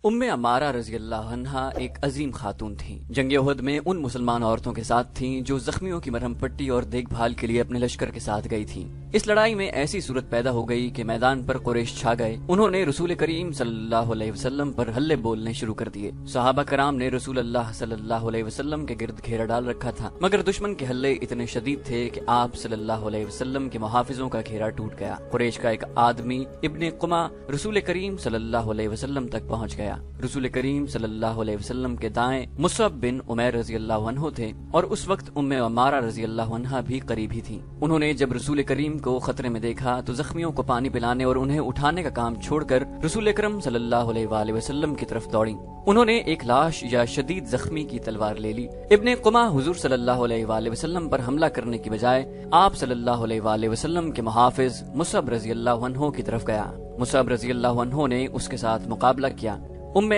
عمارہ رضی اللہ عنہا ایک عظیم خاتون تھیں۔ جنگ احد میں ان مسلمان عورتوں کے ساتھ تھیں جو زخمیوں کی مرہم پٹی اور دیکھ بھال کے لیے اپنے لشکر کے ساتھ گئی تھیں۔ اس لڑائی میں ایسی صورت پیدا ہو گئی کہ میدان پر قریش چھا گئے۔ انہوں نے رسول کریم صلی اللہ علیہ وسلم پر ہلے بولنے شروع کر دیے۔ صحابہ کرام نے رسول اللہ صلی اللہ علیہ وسلم کے گرد گھیرا ڈال رکھا تھا، مگر دشمن کے ہلے اتنے شدید تھے کہ آپ صلی اللہ علیہ وسلم کے محافظوں کا گھیرا ٹوٹ گیا۔ قریش کا ایک آدمی ابن قمہ رسول کریم صلی اللہ علیہ وسلم تک پہنچ گیا۔ رسول کریم صلی اللہ علیہ وسلم کے دائیں مصعب بن عمیر رضی اللہ عنہ تھے، اور اس وقت عمارہ رضی اللہ عنہا بھی قریب ہی تھی۔ انہوں نے جب رسول کریم کو خطرے میں دیکھا تو زخمیوں کو پانی پلانے اور انہیں اٹھانے کا کام چھوڑ کر رسول اکرم صلی اللہ علیہ وآلہ وسلم کی طرف دوڑی۔ انہوں نے ایک لاش یا شدید زخمی کی تلوار لے لی۔ ابن قمہ حضور صلی اللہ علیہ وآلہ وسلم پر حملہ کرنے کی بجائے آپ صلی اللہ علیہ وآلہ وسلم کے محافظ مصعب رضی اللہ عنہ کی طرف گیا۔ مصعب رضی اللہ عنہ نے اس کے ساتھ مقابلہ کیا۔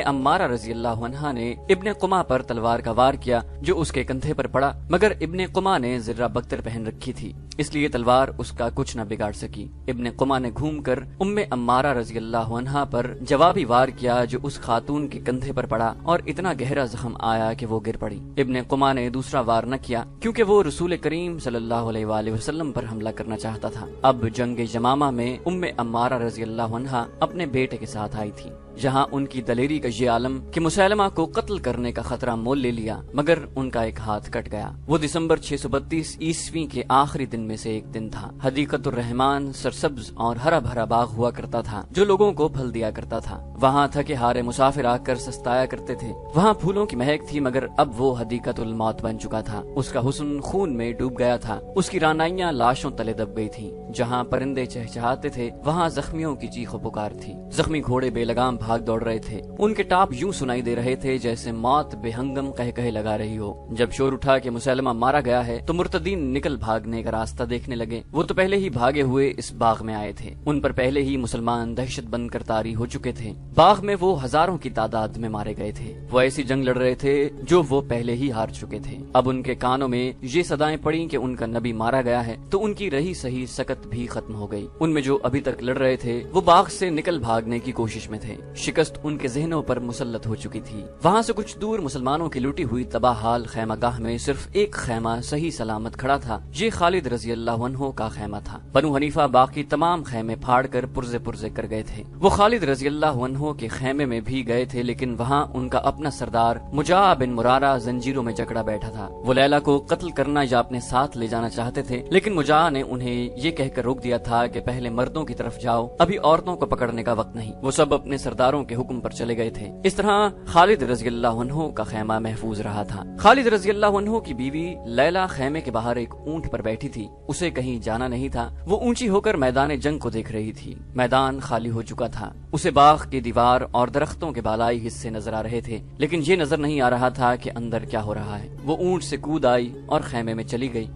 عمارہ رضی اللہ عنہا نے ابن قمہ پر تلوار کا وار کیا جو اس کے کندھے پر پڑا، مگر ابن قمہ نے زرہ بختر پہن رکھی تھی، اس لیے تلوار اس کا کچھ نہ بگاڑ سکی۔ ابن قمہ نے گھوم کر عمارہ رضی اللہ عنہا پر جوابی وار کیا جو اس خاتون کے کندھے پر پڑا اور اتنا گہرا زخم آیا کہ وہ گر پڑی۔ ابن قمہ نے دوسرا وار نہ کیا کیونکہ وہ رسول کریم صلی اللہ علیہ وآلہ وسلم پر حملہ کرنا چاہتا تھا۔ اب جنگ یمامہ میں عمارہ رضی اللہ عنہا اپنے بیٹے کے ساتھ آئی تھی، جہاں ان کی دلیری کا یہ عالم کہ مسلمہ کو قتل کرنے کا خطرہ مول لے لیا، مگر ان کا ایک ہاتھ کٹ گیا۔ وہ دسمبر 632 عیسوی کے آخری دن میں سے ایک دن تھا۔ حدیقۃ الرحمان سرسبز اور ہرا بھرا باغ ہوا کرتا تھا جو لوگوں کو پھل دیا کرتا تھا۔ وہاں تھکے ہارے مسافر آ کر سستایا کرتے تھے۔ وہاں پھولوں کی مہک تھی، مگر اب وہ حدیقۃ الموت بن چکا تھا۔ اس کا حسن خون میں ڈوب گیا تھا، اس کی رعنائیاں لاشوں تلے دب گئی تھیں۔ جہاں پرندے چہچہاتے تھے وہاں زخمیوں کی چیخ و پکار تھی۔ زخمی گھوڑے بے لگام بھاگ دوڑ رہے تھے، ان کے ٹاپ یوں سنائی دے رہے تھے جیسے موت بے ہنگم کہے لگا رہی ہو۔ جب شور اٹھا کہ مسلمہ مارا گیا ہے تو مرتدین نکل بھاگنے کا راستہ دیکھنے لگے۔ وہ تو پہلے ہی بھاگے ہوئے اس باغ میں آئے تھے، ان پر پہلے ہی مسلمان دہشت بند کر طاری ہو چکے تھے۔ باغ میں وہ ہزاروں کی تعداد میں مارے گئے تھے۔ وہ ایسی جنگ لڑ رہے تھے جو وہ پہلے ہی ہار چکے تھے۔ اب ان کے کانوں میں یہ صدائیں پڑیں کہ ان کا نبی مارا گیا ہے تو ان کی رہی سہی سکت بھی ختم ہو گئی۔ ان میں جو ابھی تک لڑ رہے تھے وہ باغ سے نکل بھاگنے کی کوشش میں تھے۔ شکست ان کے ذہنوں پر مسلط ہو چکی تھی۔ وہاں سے کچھ دور مسلمانوں کی لوٹی ہوئی تباہ حال خیمہ گاہ میں صرف ایک خیمہ صحیح سلامت کھڑا تھا۔ یہ خالد رضی اللہ عنہ کا خیمہ تھا۔ بنو حنیفہ باقی تمام خیمے پھاڑ کر پرزے کر گئے تھے۔ وہ خالد رضی اللہ عنہ کے خیمے میں بھی گئے تھے، لیکن وہاں ان کا اپنا سردار مجاع بن مرارہ زنجیروں میں جکڑا بیٹھا تھا۔ وہ لیلا کو قتل کرنا یا اپنے ساتھ لے جانا چاہتے تھے، لیکن مجاع نے انہیں یہ کہہ کر روک دیا تھا کہ پہلے مردوں کی طرف جاؤ، ابھی عورتوں کو پکڑنے کا وقت نہیں۔ وہ سب اپنے سرداروں کے حکم پر چلے گئے تھے۔ اس طرح خالد رضی اللہ عنہ کا خیمہ محفوظ رہا تھا۔ خالد رضی اللہ عنہ کی بیوی لیلا خیمے کے باہر ایک اونٹ پر بیٹھی تھی۔ اسے کہیں جانا نہیں تھا، وہ اونچی ہو کر میدان جنگ کو دیکھ رہی تھی۔ میدان خالی ہو چکا تھا، اسے باغ کی دیوار اور درختوں کے بالائی حصے نظر آ رہے تھے، لیکن یہ نظر نہیں آ رہا تھا کہ اندر کیا ہو رہا ہے۔ وہ اونٹ سے کود آئی اور خیمے میں چلی گئی۔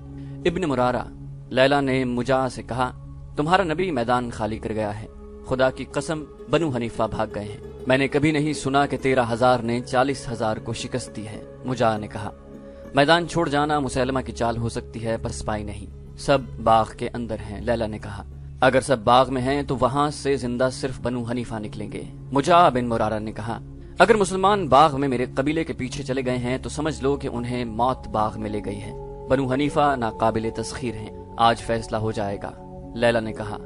ابن مرارہ، لیلا نے مجاع سے کہا، تمہارا نبی میدان خالی کر گیا ہے، خدا کی قسم بنو حنیفہ بھاگ گئے ہیں۔ میں نے کبھی نہیں سنا کہ 13,000 نے 40,000 کو شکست دی ہے۔ مجاع نے کہا، میدان چھوڑ جانا مسلمہ کی چال ہو سکتی ہے پر سپاہی نہیں، سب باغ کے اندر ہیں۔ لیلا نے کہا، اگر سب باغ میں ہیں تو وہاں سے زندہ صرف بنو حنیفہ نکلیں گے۔ مجاع بن مرارہ نے کہا، اگر مسلمان باغ میں میرے قبیلے کے پیچھے چلے گئے ہیں تو سمجھ لو کہ انہیں موت باغ میں لے گئی ہے۔ بنو حنیفہ ناقابل تسخیر ہیں، آج فیصلہ ہو جائے گا۔ لیلا نے کہا،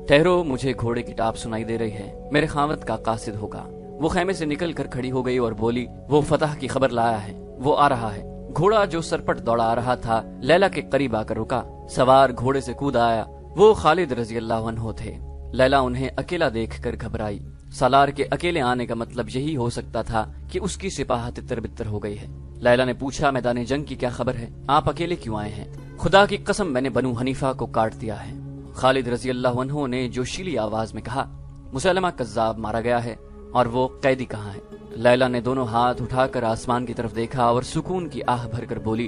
ٹھہرو، مجھے گھوڑے کی ٹاپ سنائی دے رہی ہے، میرے خاوند کا قاصد ہوگا۔ وہ خیمے سے نکل کر کھڑی ہو گئی اور بولی، وہ فتح کی خبر لایا ہے، وہ آ رہا ہے۔ گھوڑا جو سرپٹ دوڑا آ رہا تھا لیلا کے قریب آ کر رکا۔ سوار گھوڑے سے کود آیا، وہ خالد رضی اللہ عنہ تھے۔ لیلا انہیں اکیلا دیکھ کر گھبرائی۔ سالار کے اکیلے آنے کا مطلب یہی ہو سکتا تھا کہ اس کی سپاہ تتر بتر ہو گئی ہے۔ لیلا نے پوچھا، میدان جنگ کی کیا خبر ہے؟ آپ اکیلے کیوں آئے ہیں؟ خدا کی قسم میں نے بنو حنیفہ کو کاٹ دیا ہے۔ خالد رضی اللہ عنہ نے جوشیلی آواز میں کہا، مسلمہ کذاب مارا گیا ہے، اور وہ قیدی کہاں ہے؟ لیلا نے دونوں ہاتھ اٹھا کر آسمان کی طرف دیکھا اور سکون کی آہ بھر کر بولی،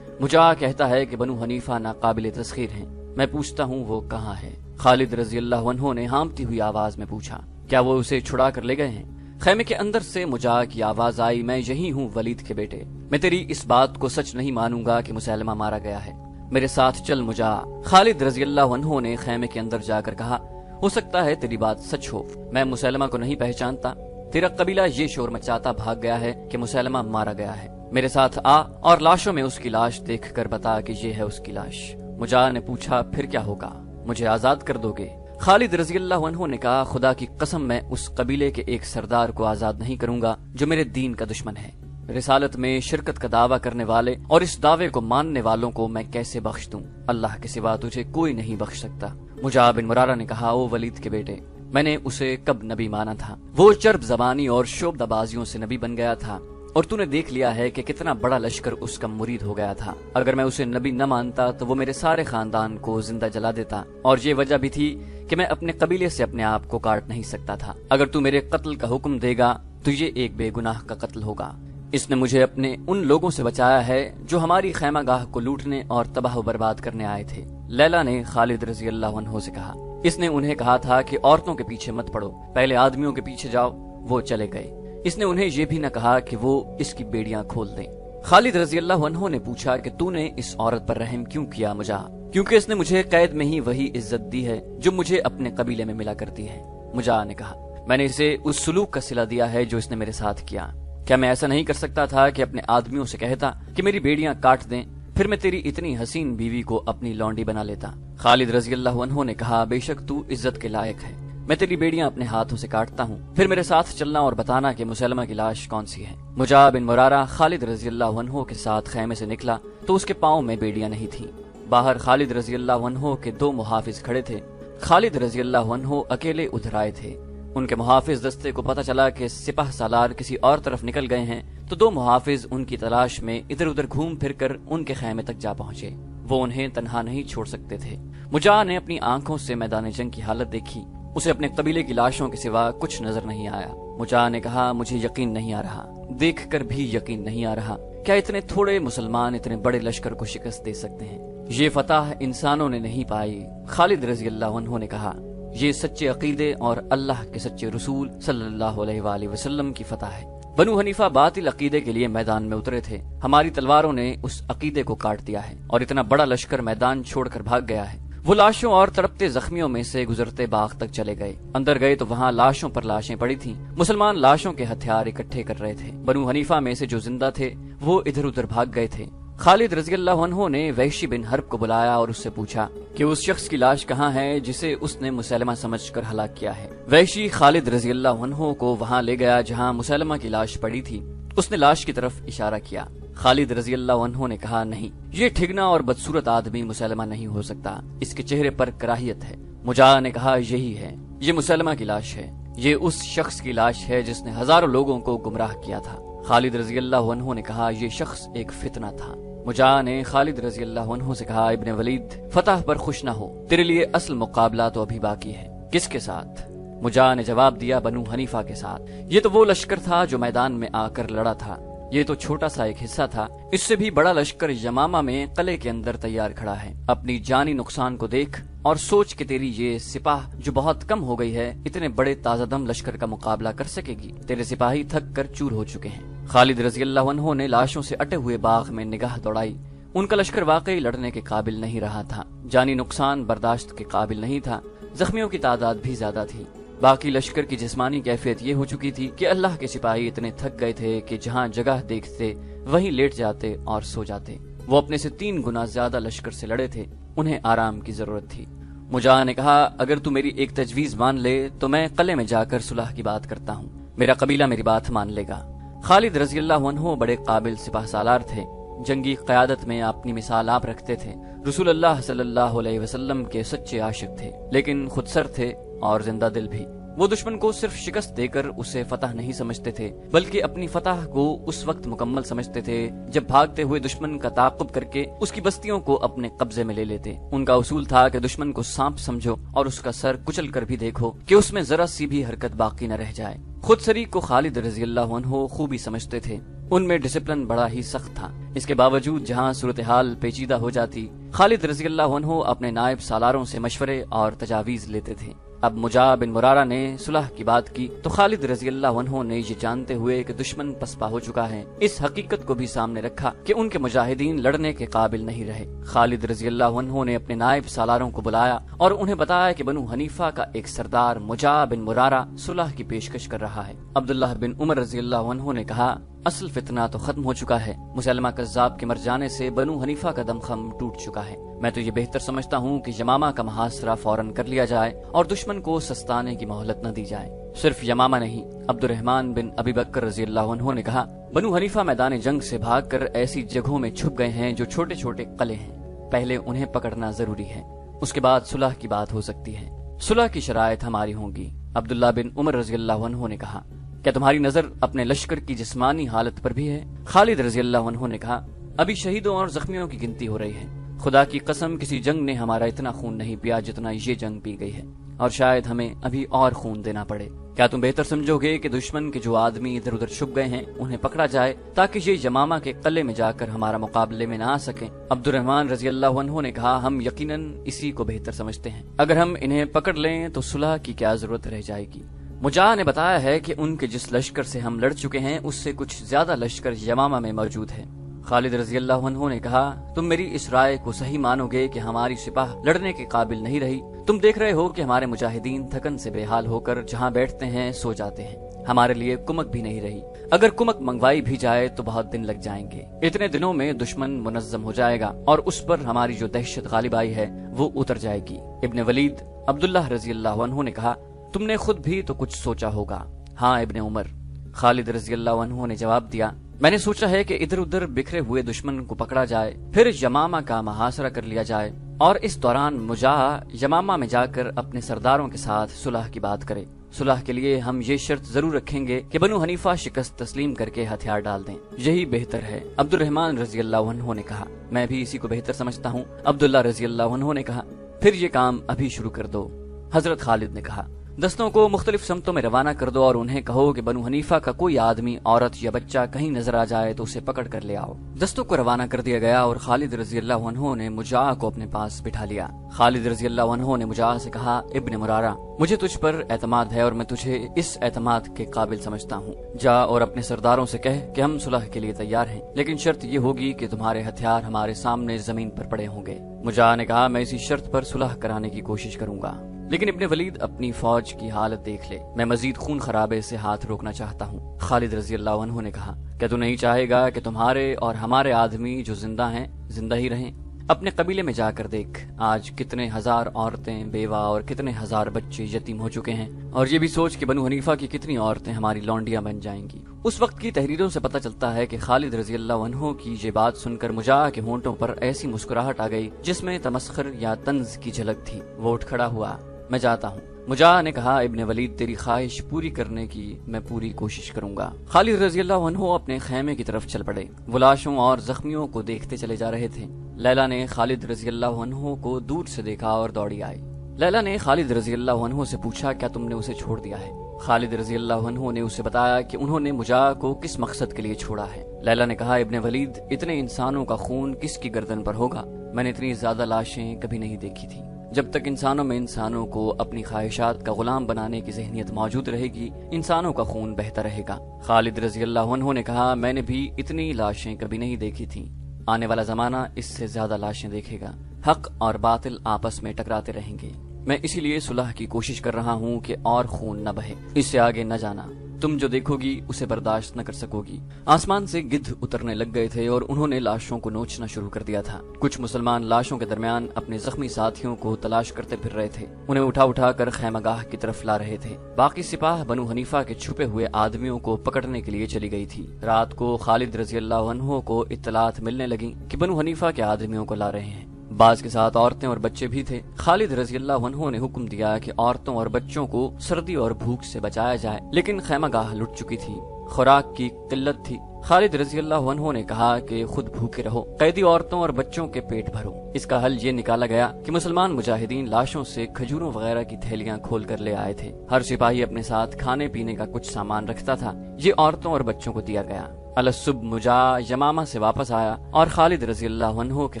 مجاع کہتا ہے کہ بنو حنیفہ ناقابل تسخیر ہیں، میں پوچھتا ہوں وہ کہاں ہے؟ خالد رضی اللہ عنہ نے ہامتی ہوئی آواز میں پوچھا، کیا وہ اسے چھڑا کر لے گئے ہیں؟ خیمے کے اندر سے مجاع کی آواز آئی، میں یہی ہوں ولید کے بیٹے، میں تیری اس بات کو سچ نہیں مانوں گا کہ مسلمہ مارا گیا ہے، میرے ساتھ چل مجاع۔ خالد رضی اللہ عنہ نے خیمے کے اندر جا کر کہا، ہو سکتا ہے تیری بات سچ ہو، میں مسلمہ کو نہیں پہچانتا، تیرا قبیلہ یہ شور مچاتا بھاگ گیا ہے کہ مسلمہ مارا گیا ہے، میرے ساتھ آ اور لاشوں میں اس کی لاش دیکھ کر بتا کہ یہ ہے اس کی لاش۔ مجاہ نے پوچھا پھر کیا ہوگا، مجھے آزاد کر دو گے؟ خالد رضی اللہ عنہ نے کہا خدا کی قسم میں اس قبیلے کے ایک سردار کو آزاد نہیں کروں گا جو میرے دین کا دشمن ہے۔ رسالت میں شرکت کا دعویٰ کرنے والے اور اس دعوے کو ماننے والوں کو میں کیسے بخش دوں؟ اللہ کے سوا تجھے کوئی نہیں بخش سکتا۔ مجاہ بن مرارہ نے کہا او ولید کے بیٹے، میں نے اسے کب نبی مانا تھا؟ وہ چرب زبانی اور شعبدہ بازیوں سے نبی بن گیا تھا، اور تو نے دیکھ لیا ہے کہ کتنا بڑا لشکر اس کا مرید ہو گیا تھا۔ اگر میں اسے نبی نہ مانتا تو وہ میرے سارے خاندان کو زندہ جلا دیتا، اور یہ وجہ بھی تھی کہ میں اپنے قبیلے سے اپنے آپ کو کاٹ نہیں سکتا تھا۔ اگر تو میرے قتل کا حکم دے گا تو یہ ایک بے گناہ کا قتل ہوگا۔ اس نے مجھے اپنے ان لوگوں سے بچایا ہے جو ہماری خیمہ گاہ کو لوٹنے اور تباہ و برباد کرنے آئے تھے۔ لیلا نے خالد رضی اللہ عنہ سے کہا، اس نے انہیں کہا تھا کہ عورتوں کے پیچھے مت پڑو، پہلے آدمیوں کے پیچھے جاؤ۔ وہ چلے گئے۔ اس نے انہیں یہ بھی نہ کہا کہ وہ اس کی بیڑیاں کھول دیں۔ خالد رضی اللہ عنہ نے پوچھا کہ تو نے اس عورت پر رحم کیوں کیا مجاہ؟ کیونکہ اس نے مجھے قید میں ہی وہی عزت دی ہے جو مجھے اپنے قبیلے میں ملا کرتی ہے۔ مجاہ نے کہا، میں نے اسے اس سلوک کا صلہ دیا ہے جو اس نے میرے ساتھ کیا۔ کیا میں ایسا نہیں کر سکتا تھا کہ اپنے آدمیوں سے کہتا کہ میری بیڑیاں کاٹ دیں، پھر میں تیری اتنی حسین بیوی کو اپنی لونڈی بنا لیتا؟ خالد رضی اللہ عنہ نے کہا، بے شک تو عزت کے لائق ہے، میں تیری بیڑیاں اپنے ہاتھوں سے کاٹتا ہوں، پھر میرے ساتھ چلنا اور بتانا کہ مسلمہ کی لاش کون سی ہے۔ مجاہ بن مرارہ خالد رضی اللہ عنہ کے ساتھ خیمے سے نکلا تو اس کے پاؤں میں بیڑیاں نہیں تھیں۔ باہر خالد رضی اللہ عنہ کے 2 محافظ کھڑے تھے۔ خالد رضی اللہ عنہ اکیلے ادھر آئے تھے۔ ان کے محافظ دستے کو پتہ چلا کہ سپاہ سالار کسی اور طرف نکل گئے ہیں تو 2 محافظ ان کی تلاش میں ادھر ادھر گھوم پھر کر ان کے خیمے تک جا پہنچے۔ وہ انہیں تنہا نہیں چھوڑ سکتے تھے۔ مجاہ نے اپنی آنکھوں سے میدان جنگ کی حالت دیکھی، اسے اپنے قبیلے کی لاشوں کے سوا کچھ نظر نہیں آیا۔ مجاہ نے کہا، مجھے یقین نہیں آ رہا، دیکھ کر بھی یقین نہیں آ رہا، کیا اتنے تھوڑے مسلمان اتنے بڑے لشکر کو شکست دے سکتے ہیں؟ یہ فتح انسانوں نے نہیں پائی۔ خالد رضی اللہ عنہ نے کہا، یہ سچے عقیدے اور اللہ کے سچے رسول صلی اللہ علیہ وآلہ وسلم کی فتح ہے۔ بنو حنیفہ باطل عقیدے کے لیے میدان میں اترے تھے، ہماری تلواروں نے اس عقیدے کو کاٹ دیا ہے اور اتنا بڑا لشکر میدان چھوڑ کر بھاگ گیا ہے۔ وہ لاشوں اور تڑپتے زخمیوں میں سے گزرتے باغ تک چلے گئے۔ اندر گئے تو وہاں لاشوں پر لاشیں پڑی تھیں۔ مسلمان لاشوں کے ہتھیار اکٹھے کر رہے تھے۔ بنو حنیفہ میں سے جو زندہ تھے وہ ادھر ادھر بھاگ گئے تھے۔ خالد رضی اللہ عنہ نے وحشی بن حرب کو بلایا اور اس سے پوچھا کہ اس شخص کی لاش کہاں ہے جسے اس نے مسلمہ سمجھ کر ہلاک کیا ہے۔ وحشی خالد رضی اللہ عنہ کو وہاں لے گیا جہاں مسلمہ کی لاش پڑی تھی۔ اس نے لاش کی طرف اشارہ کیا۔ خالد رضی اللہ عنہ نے کہا، نہیں، یہ ٹھگنا اور بدصورت آدمی مسلمہ نہیں ہو سکتا، اس کے چہرے پر کراہیت ہے۔ مجاہ نے کہا، یہی ہے، یہ مسلمہ کی لاش ہے، یہ اس شخص کی لاش ہے جس نے ہزاروں لوگوں کو گمراہ کیا تھا۔ خالد رضی اللہ عنہ نے کہا، یہ شخص ایک فتنہ تھا۔ مجاہ نے خالد رضی اللہ عنہ سے کہا، ابن ولید، فتح پر خوش نہ ہو، تیرے لیے اصل مقابلہ تو ابھی باقی ہے۔ کس کے ساتھ؟ مجاہ نے جواب دیا، بنو حنیفہ کے ساتھ۔ یہ تو وہ لشکر تھا جو میدان میں آ کر لڑا تھا، یہ تو چھوٹا سا ایک حصہ تھا، اس سے بھی بڑا لشکر یمامہ میں قلعے کے اندر تیار کھڑا ہے۔ اپنی جانی نقصان کو دیکھ اور سوچ کہ تیری یہ سپاہ جو بہت کم ہو گئی ہے اتنے بڑے تازہ دم لشکر کا مقابلہ کر سکے گی؟ تیرے سپاہی تھک کر چور ہو چکے ہیں۔ خالد رضی اللہ عنہ نے لاشوں سے اٹے ہوئے باغ میں نگاہ دوڑائی۔ ان کا لشکر واقعی لڑنے کے قابل نہیں رہا تھا، جانی نقصان برداشت کے قابل نہیں تھا، زخمیوں کی تعداد بھی زیادہ تھی۔ باقی لشکر کی جسمانی کیفیت یہ ہو چکی تھی کہ اللہ کے سپاہی اتنے تھک گئے تھے کہ جہاں جگہ دیکھتے وہیں لیٹ جاتے اور سو جاتے۔ وہ اپنے سے 3 گنا زیادہ لشکر سے لڑے تھے، انہیں آرام کی ضرورت تھی۔ مجاہ نے کہا، اگر تو میری ایک تجویز مان لے تو میں قلعے میں جا کر صلح کی بات کرتا ہوں، میرا قبیلہ میری بات مان لے گا۔ خالد رضی اللہ عنہ بڑے قابل سپاہ سالار تھے، جنگی قیادت میں اپنی مثال آپ رکھتے تھے، رسول اللہ صلی اللہ علیہ وسلم کے سچے عاشق تھے، لیکن خود سر تھے اور زندہ دل بھی۔ وہ دشمن کو صرف شکست دے کر اسے فتح نہیں سمجھتے تھے، بلکہ اپنی فتح کو اس وقت مکمل سمجھتے تھے جب بھاگتے ہوئے دشمن کا تعاقب کر کے اس کی بستیوں کو اپنے قبضے میں لے لیتے۔ ان کا اصول تھا کہ دشمن کو سانپ سمجھو اور اس کا سر کچل کر بھی دیکھو کہ اس میں ذرا سی بھی حرکت باقی نہ رہ جائے۔ خود سری کو خالد رضی اللہ عنہ خوبی سمجھتے تھے، ان میں ڈسپلن بڑا ہی سخت تھا۔ اس کے باوجود جہاں صورتحال پیچیدہ ہو جاتی، خالد رضی اللہ عنہ اپنے نائب سالاروں سے مشورے اور تجاویز لیتے تھے۔ اب مجا بن مرارہ نے صلح کی بات کی تو خالد رضی اللہ عنہ نے یہ جانتے ہوئے کہ دشمن پسپا ہو چکا ہے اس حقیقت کو بھی سامنے رکھا کہ ان کے مجاہدین لڑنے کے قابل نہیں رہے۔ خالد رضی اللہ عنہ نے اپنے نائب سالاروں کو بلایا اور انہیں بتایا کہ بنو حنیفہ کا ایک سردار مجا بن مرارہ صلح کی پیشکش کر رہا ہے۔ عبداللہ بن عمر رضی اللہ عنہ نے کہا اصل فتنہ تو ختم ہو چکا ہے، مسلمہ کذاب کے مر جانے سے بنو حنیفہ کا دم خم ٹوٹ چکا ہے۔ میں تو یہ بہتر سمجھتا ہوں کہ یمامہ کا محاصرہ فوراً کر لیا جائے اور دشمن کو سستانے کی مہلت نہ دی جائے۔ صرف یمامہ نہیں، عبد الرحمن بن ابی بکر رضی اللہ عنہ نے کہا بنو حنیفہ میدان جنگ سے بھاگ کر ایسی جگہوں میں چھپ گئے ہیں جو چھوٹے چھوٹے قلعے ہیں، پہلے انہیں پکڑنا ضروری ہے، اس کے بعد صلح کی بات ہو سکتی ہے، صلح کی شرائط ہماری ہوں گی۔ عبداللہ بن عمر رضی اللہ عنہ نے کہا کیا تمہاری نظر اپنے لشکر کی جسمانی حالت پر بھی ہے؟ خالد رضی اللہ عنہ نے کہا ابھی شہیدوں اور زخمیوں کی گنتی ہو رہی ہے، خدا کی قسم کسی جنگ نے ہمارا اتنا خون نہیں پیا جتنا یہ جنگ پی گئی ہے، اور شاید ہمیں ابھی اور خون دینا پڑے۔ کیا تم بہتر سمجھو گے کہ دشمن کے جو آدمی ادھر ادھر چھپ گئے ہیں انہیں پکڑا جائے تاکہ یہ یمامہ کے قلعے میں جا کر ہمارا مقابلے میں نہ آ سکیں؟ عبد الرحمن رضی اللہ عنہ نے کہا ہم یقیناً اسی کو بہتر سمجھتے ہیں، اگر ہم انہیں پکڑ لیں تو صلح کی کیا ضرورت رہ جائے گی۔ مجاہ نے بتایا ہے کہ ان کے جس لشکر سے ہم لڑ چکے ہیں اس سے کچھ زیادہ لشکر یمامہ میں موجود ہے۔ خالد رضی اللہ عنہ نے کہا تم میری اس رائے کو صحیح مانو گے کہ ہماری سپاہ لڑنے کے قابل نہیں رہی؟ تم دیکھ رہے ہو کہ ہمارے مجاہدین تھکن سے بے حال ہو کر جہاں بیٹھتے ہیں سو جاتے ہیں، ہمارے لیے کمک بھی نہیں رہی، اگر کمک منگوائی بھی جائے تو بہت دن لگ جائیں گے، اتنے دنوں میں دشمن منظم ہو جائے گا اور اس پر ہماری جو دہشت غالب آئی ہے وہ اتر جائے گی۔ ابن ولید عبداللہ رضی اللہ عنہ نے کہا تم نے خود بھی تو کچھ سوچا ہوگا۔ ہاں ابن عمر، خالد رضی اللہ عنہ نے جواب دیا میں نے سوچا ہے کہ ادھر ادھر بکھرے ہوئے دشمن کو پکڑا جائے، پھر یمامہ کا محاصرہ کر لیا جائے اور اس دوران مجاہ یمامہ میں جا کر اپنے سرداروں کے ساتھ صلح کی بات کرے۔ صلح کے لیے ہم یہ شرط ضرور رکھیں گے کہ بنو حنیفہ شکست تسلیم کر کے ہتھیار ڈال دیں، یہی بہتر ہے۔ عبد الرحمن رضی اللہ عنہ نے کہا میں بھی اسی کو بہتر سمجھتا ہوں۔ عبداللہ رضی اللہ عنہ نے کہا پھر یہ کام ابھی شروع کر دو۔ حضرت خالد نے کہا دستوں کو مختلف سمتوں میں روانہ کر دو اور انہیں کہو کہ بنو حنیفہ کا کوئی آدمی، عورت یا بچہ کہیں نظر آ جائے تو اسے پکڑ کر لے آؤ۔ دستوں کو روانہ کر دیا گیا اور خالد رضی اللہ عنہ نے مجاہ کو اپنے پاس بٹھا لیا۔ خالد رضی اللہ عنہ نے مجاہ سے کہا ابن مرارہ مجھے تجھ پر اعتماد ہے اور میں تجھے اس اعتماد کے قابل سمجھتا ہوں، جا اور اپنے سرداروں سے کہہ کہ ہم صلح کے لیے تیار ہیں، لیکن شرط یہ ہوگی کہ تمہارے ہتھیار ہمارے سامنے زمین پر پڑے ہوں گے۔ مجاہ نے کہا میں اسی شرط پر صلح کرانے کی کوشش کروں گا، لیکن ابن ولید اپنی فوج کی حالت دیکھ لے، میں مزید خون خرابے سے ہاتھ روکنا چاہتا ہوں۔ خالد رضی اللہ عنہ نے کہا کیا تو نہیں چاہے گا کہ تمہارے اور ہمارے آدمی جو زندہ ہیں زندہ ہی رہیں؟ اپنے قبیلے میں جا کر دیکھ، آج کتنے ہزار عورتیں بیوہ اور کتنے ہزار بچے یتیم ہو چکے ہیں، اور یہ بھی سوچ کہ بنو حنیفہ کی کتنی عورتیں ہماری لونڈیاں بن جائیں گی۔ اس وقت کی تحریروں سے پتہ چلتا ہے کہ خالد رضی اللہ عنہ کی یہ بات سن کر مجاہ کے ہونٹوں پر ایسی مسکراہٹ آ گئی جس میں تمسخر یا طنز کی جھلک تھی۔ وہ اٹھ کھڑا ہوا، میں جاتا ہوں۔ مجاہ نے کہا ابن ولید تیری خواہش پوری کرنے کی میں پوری کوشش کروں گا۔ خالد رضی اللہ عنہ اپنے خیمے کی طرف چل پڑے، وہ لاشوں اور زخمیوں کو دیکھتے چلے جا رہے تھے۔ لیلا نے خالد رضی اللہ عنہ کو دور سے دیکھا اور دوڑی آئی۔ لیلا نے خالد رضی اللہ عنہ سے پوچھا کیا تم نے اسے چھوڑ دیا ہے؟ خالد رضی اللہ عنہ نے اسے بتایا کہ انہوں نے مجاہ کو کس مقصد کے لیے چھوڑا ہے۔ لیلا نے کہا ابن ولید اتنے انسانوں کا خون کس کی گردن پر ہوگا؟ میں نے اتنی زیادہ لاشیں کبھی نہیں دیکھی تھی۔ جب تک انسانوں میں انسانوں کو اپنی خواہشات کا غلام بنانے کی ذہنیت موجود رہے گی، انسانوں کا خون بہتا رہے گا۔ خالد رضی اللہ عنہ نے کہا میں نے بھی اتنی لاشیں کبھی نہیں دیکھی تھیں، آنے والا زمانہ اس سے زیادہ لاشیں دیکھے گا، حق اور باطل آپس میں ٹکراتے رہیں گے۔ میں اسی لیے صلح کی کوشش کر رہا ہوں کہ اور خون نہ بہے، اس سے آگے نہ جانا، تم جو دیکھو گی اسے برداشت نہ کر سکو گی۔ آسمان سے گدھ اترنے لگ گئے تھے اور انہوں نے لاشوں کو نوچنا شروع کر دیا تھا۔ کچھ مسلمان لاشوں کے درمیان اپنے زخمی ساتھیوں کو تلاش کرتے پھر رہے تھے، انہیں اٹھا اٹھا کر خیمہ گاہ کی طرف لا رہے تھے۔ باقی سپاہ بنو حنیفہ کے چھپے ہوئے آدمیوں کو پکڑنے کے لیے چلی گئی تھی۔ رات کو خالد رضی اللہ عنہ کو اطلاعات ملنے لگیں کہ بنو حنیفہ کے آدمیوں کو لا رہے ہیں، بعض کے ساتھ عورتیں اور بچے بھی تھے۔ خالد رضی اللہ عنہ نے حکم دیا کہ عورتوں اور بچوں کو سردی اور بھوک سے بچایا جائے، لیکن خیمہ گاہ لٹ چکی تھی، خوراک کی قلت تھی۔ خالد رضی اللہ عنہ نے کہا کہ خود بھوکے رہو، قیدی عورتوں اور بچوں کے پیٹ بھرو۔ اس کا حل یہ نکالا گیا کہ مسلمان مجاہدین لاشوں سے کھجوروں وغیرہ کی تھیلیاں کھول کر لے آئے تھے۔ ہر سپاہی اپنے ساتھ کھانے پینے کا کچھ سامان رکھتا تھا، یہ عورتوں اور بچوں کو دیا گیا۔ الصبح مجاہ یمامہ سے واپس آیا اور خالد رضی اللہ عنہ کے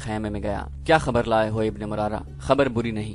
خیمے میں گیا۔ کیا خبر لائے ہو ابن مرارہ؟ خبر بری نہیں،